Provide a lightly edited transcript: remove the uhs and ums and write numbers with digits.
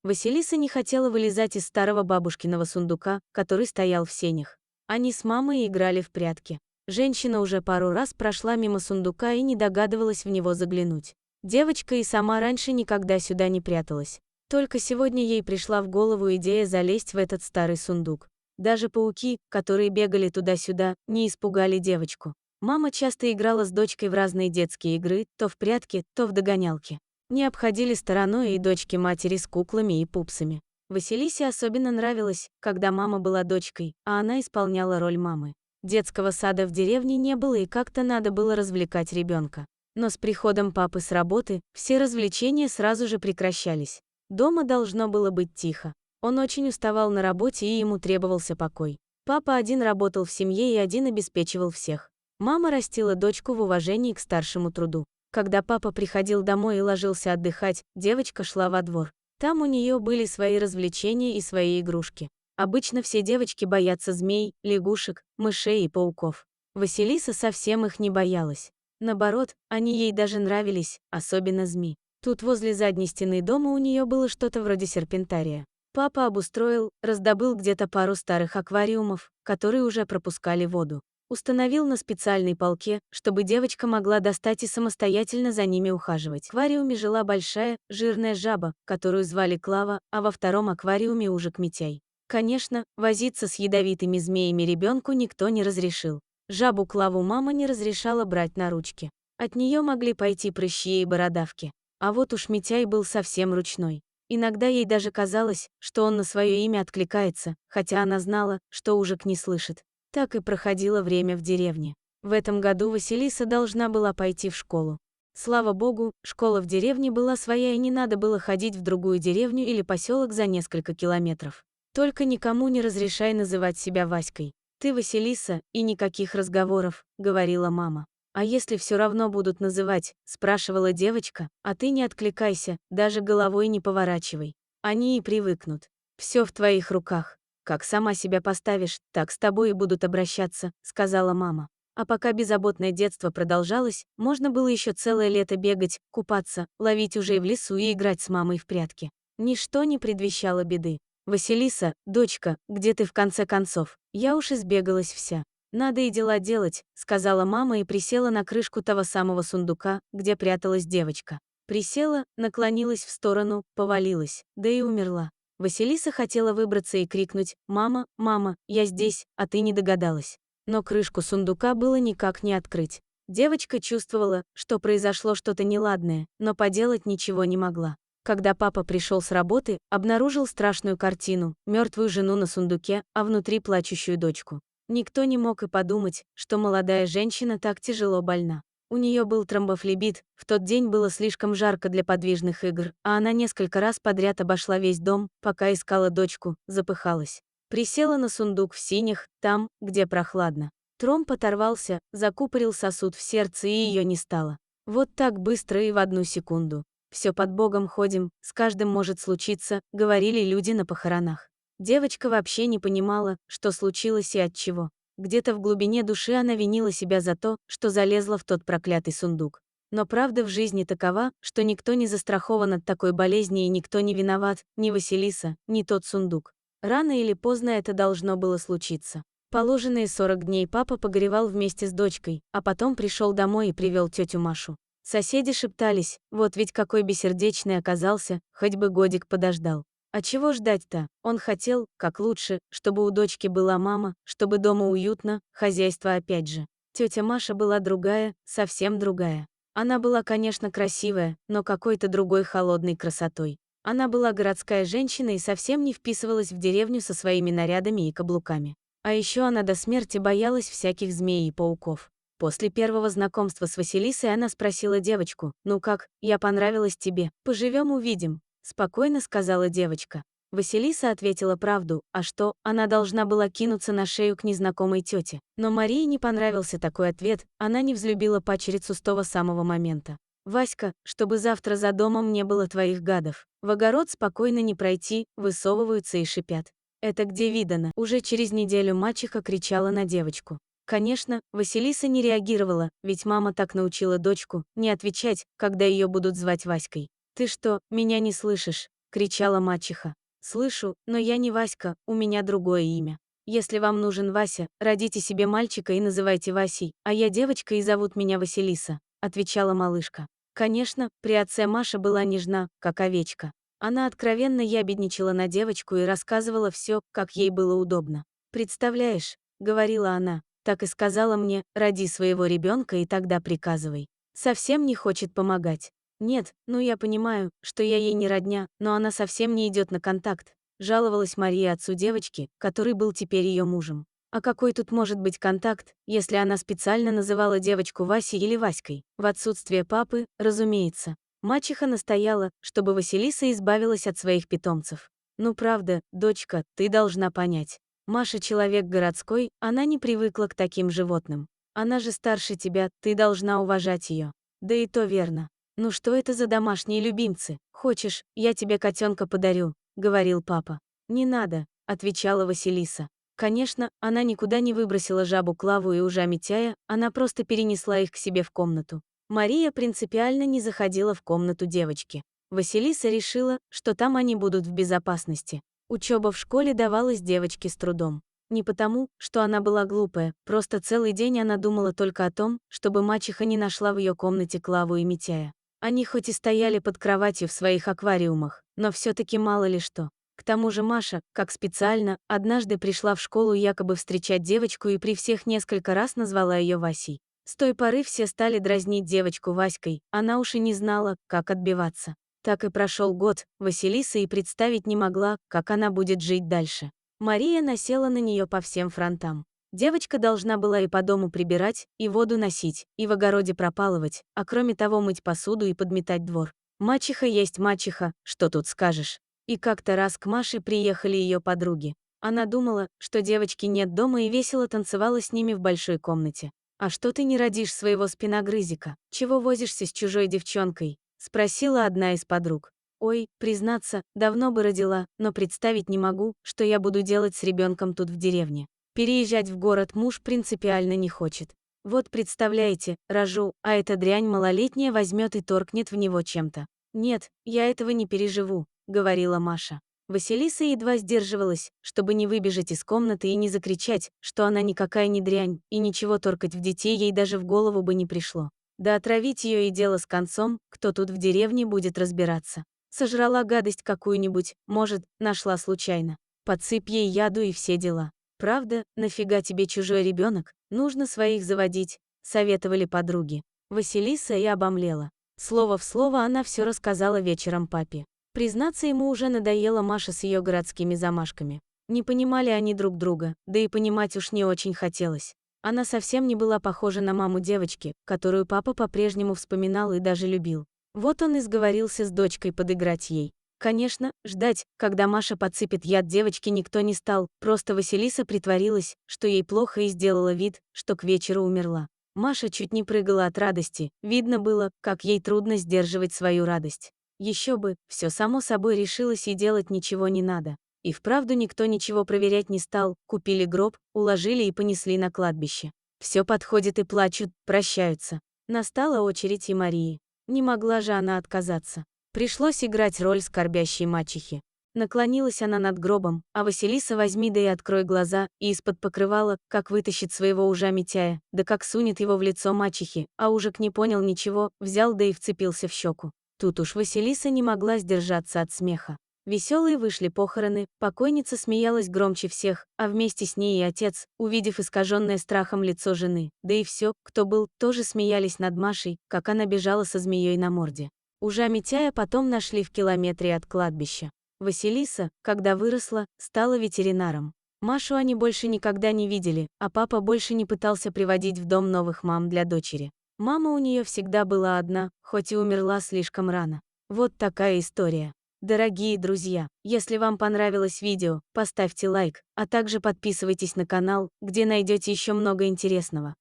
Василиса не хотела вылезать из старого бабушкиного сундука, который стоял в сенях. Они с мамой играли в прятки. Женщина уже пару раз прошла мимо сундука и не догадывалась в него заглянуть. Девочка и сама раньше никогда сюда не пряталась. Только сегодня ей пришла в голову идея залезть в этот старый сундук. Даже пауки, которые бегали туда-сюда, не испугали девочку. Мама часто играла с дочкой в разные детские игры, то в прятки, то в догонялки. Не обходили стороной и дочки матери с куклами и пупсами. Василисе особенно нравилось, когда мама была дочкой, а она исполняла роль мамы. Детского сада в деревне не было, и как-то надо было развлекать ребенка. Но с приходом папы с работы все развлечения сразу же прекращались. Дома должно было быть тихо. Он очень уставал на работе, и ему требовался покой. Папа один работал в семье и один обеспечивал всех. Мама растила дочку в уважении к старшему труду. Когда папа приходил домой и ложился отдыхать, девочка шла во двор. Там у нее были свои развлечения и свои игрушки. Обычно все девочки боятся змей, лягушек, мышей и пауков. Василиса совсем их не боялась. Наоборот, они ей даже нравились, особенно змей. Тут возле задней стены дома у нее было что-то вроде серпентария. Папа обустроил, раздобыл где-то пару старых аквариумов, которые уже пропускали воду. Установил на специальной полке, чтобы девочка могла достать и самостоятельно за ними ухаживать. В аквариуме жила большая, жирная жаба, которую звали Клава, а во втором аквариуме ужик Митяй. Конечно, возиться с ядовитыми змеями ребенку никто не разрешил. Жабу Клаву мама не разрешала брать на ручки. От нее могли пойти прыщи и бородавки. А вот уж Митяй был совсем ручной. Иногда ей даже казалось, что он на свое имя откликается, хотя она знала, что ужик не слышит. Так и проходило время в деревне. В этом году Василиса должна была пойти в школу. Слава богу, школа в деревне была своя, и не надо было ходить в другую деревню или поселок за несколько километров. Только никому не разрешай называть себя Васькой. «Ты Василиса, и никаких разговоров», — говорила мама. «А если все равно будут называть?» — спрашивала девочка, «а ты не откликайся, даже головой не поворачивай. Они и привыкнут. Все в твоих руках. Как сама себя поставишь, так с тобой и будут обращаться», — сказала мама. А пока беззаботное детство продолжалось, можно было еще целое лето бегать, купаться, ловить ужей в лесу и играть с мамой в прятки. Ничто не предвещало беды. «Василиса, дочка, где ты в конце концов? Я уж избегалась вся. Надо и дела делать», — сказала мама и присела на крышку того самого сундука, где пряталась девочка. Присела, наклонилась в сторону, повалилась, да и умерла. Василиса хотела выбраться и крикнуть: «Мама, мама, я здесь», а ты не догадалась. Но крышку сундука было никак не открыть. Девочка чувствовала, что произошло что-то неладное, но поделать ничего не могла. Когда папа пришел с работы, обнаружил страшную картину: мертвую жену на сундуке, а внутри плачущую дочку. Никто не мог и подумать, что молодая женщина так тяжело больна. У нее был тромбофлебит, в тот день было слишком жарко для подвижных игр, а она несколько раз подряд обошла весь дом, пока искала дочку, запыхалась. Присела на сундук в синях, там, где прохладно. Тромб оторвался, закупорил сосуд в сердце, и ее не стало. Вот так быстро и в одну секунду. «Все под Богом ходим, с каждым может случиться», — говорили люди на похоронах. Девочка вообще не понимала, что случилось и от чего. Где-то в глубине души она винила себя за то, что залезла в тот проклятый сундук. Но правда в жизни такова, что никто не застрахован от такой болезни, и никто не виноват, ни Василиса, ни тот сундук. Рано или поздно это должно было случиться. Положенные 40 дней папа погоревал вместе с дочкой, а потом пришел домой и привел тетю Машу. Соседи шептались: вот ведь какой бессердечный оказался, хоть бы годик подождал. А чего ждать-то? Он хотел, как лучше, чтобы у дочки была мама, чтобы дома уютно, хозяйство опять же. Тетя Маша была другая, совсем другая. Она была, конечно, красивая, но какой-то другой холодной красотой. Она была городская женщина и совсем не вписывалась в деревню со своими нарядами и каблуками. А еще она до смерти боялась всяких змей и пауков. После первого знакомства с Василисой она спросила девочку: «Ну как, я понравилась тебе? Поживем увидим», — спокойно сказала девочка. Василиса ответила правду, а что, она должна была кинуться на шею к незнакомой тете. Но Марии не понравился такой ответ, она не взлюбила падчерицу с того самого момента. «Васька, чтобы завтра за домом не было твоих гадов. В огород спокойно не пройти, высовываются и шипят. Это где видано?» Уже через неделю мачеха кричала на девочку. Конечно, Василиса не реагировала, ведь мама так научила дочку не отвечать, когда ее будут звать Васькой. «Ты что, меня не слышишь? — кричала мачеха. «Слышу, но я не Васька, у меня другое имя. Если вам нужен Вася, родите себе мальчика и называйте Васей, а я девочка и зовут меня Василиса», — отвечала малышка. Конечно, при отце Маша была нежна, как овечка. Она откровенно ябедничала на девочку и рассказывала все, как ей было удобно. «Представляешь», — говорила она, — «так и сказала мне, роди своего ребенка и тогда приказывай. Совсем не хочет помогать. Нет, ну я понимаю, что я ей не родня, но она совсем не идет на контакт», — жаловалась Мария отцу девочки, который был теперь ее мужем. А какой тут может быть контакт, если она специально называла девочку Васей или Васькой? В отсутствие папы, разумеется. Мачеха настояла, чтобы Василиса избавилась от своих питомцев. «Ну правда, дочка, ты должна понять. Маша человек городской, она не привыкла к таким животным. Она же старше тебя, ты должна уважать ее». «Да и то верно. Ну что это за домашние любимцы? Хочешь, я тебе котенка подарю?» — говорил папа. «Не надо», — отвечала Василиса. Конечно, она никуда не выбросила жабу Клаву и ужа Митяя, она просто перенесла их к себе в комнату. Мария принципиально не заходила в комнату девочки. Василиса решила, что там они будут в безопасности. Учеба в школе давалась девочке с трудом. Не потому, что она была глупая, просто целый день она думала только о том, чтобы мачеха не нашла в ее комнате Клаву и Митяя. Они хоть и стояли под кроватью в своих аквариумах, но все-таки мало ли что. К тому же Маша, как специально, однажды пришла в школу якобы встречать девочку и при всех несколько раз назвала ее Васей. С той поры все стали дразнить девочку Васькой, она уж и не знала, как отбиваться. Так и прошел год, Василиса и представить не могла, как она будет жить дальше. Мария насела на нее по всем фронтам. Девочка должна была и по дому прибирать, и воду носить, и в огороде пропалывать, а кроме того мыть посуду и подметать двор. Мачеха есть мачеха, что тут скажешь. И как-то раз к Маше приехали ее подруги. Она думала, что девочки нет дома и весело танцевала с ними в большой комнате. «А что ты не родишь своего спиногрызика? Чего возишься с чужой девчонкой?» — спросила одна из подруг. «Ой, признаться, давно бы родила, но представить не могу, что я буду делать с ребенком тут в деревне. Переезжать в город муж принципиально не хочет. Вот представляете, рожу, а эта дрянь малолетняя возьмет и торкнет в него чем-то. Нет, я этого не переживу», — говорила Маша. Василиса едва сдерживалась, чтобы не выбежать из комнаты и не закричать, что она никакая не дрянь, и ничего торкать в детей ей даже в голову бы не пришло. Да отравить ее и дело с концом, кто тут в деревне будет разбираться. Сожрала гадость какую-нибудь, может, нашла случайно. Подсыпь ей яду и все дела. «Правда, нафига тебе чужой ребенок? Нужно своих заводить», — советовали подруги. Василиса и обомлела. Слово в слово она все рассказала вечером папе. Признаться, ему уже надоела Маша с ее городскими замашками. Не понимали они друг друга, да и понимать уж не очень хотелось. Она совсем не была похожа на маму девочки, которую папа по-прежнему вспоминал и даже любил. Вот он и сговорился с дочкой подыграть ей. Конечно, ждать, когда Маша подсыпет яд девочке, никто не стал, просто Василиса притворилась, что ей плохо и сделала вид, что к вечеру умерла. Маша чуть не прыгала от радости, видно было, как ей трудно сдерживать свою радость. Еще бы, все само собой решилось и делать ничего не надо. И вправду никто ничего проверять не стал, купили гроб, уложили и понесли на кладбище. Все подходит и плачут, прощаются. Настала очередь и Марии. Не могла же она отказаться. Пришлось играть роль скорбящей мачехи. Наклонилась она над гробом, а Василиса возьми да и открой глаза, и из-под покрывала, как вытащит своего ужа Митяя, да как сунет его в лицо мачехи, а ужик не понял ничего, взял да и вцепился в щеку. Тут уж Василиса не могла сдержаться от смеха. Веселые вышли похороны, покойница смеялась громче всех, а вместе с ней и отец, увидев искаженное страхом лицо жены, да и все, кто был, тоже смеялись над Машей, как она бежала со змеей на морде. Ужа Митяя потом нашли в километре от кладбища. Василиса, когда выросла, стала ветеринаром. Машу они больше никогда не видели, а папа больше не пытался приводить в дом новых мам для дочери. Мама у нее всегда была одна, хоть и умерла слишком рано. Вот такая история. Дорогие друзья, если вам понравилось видео, поставьте лайк, а также подписывайтесь на канал, где найдете еще много интересного.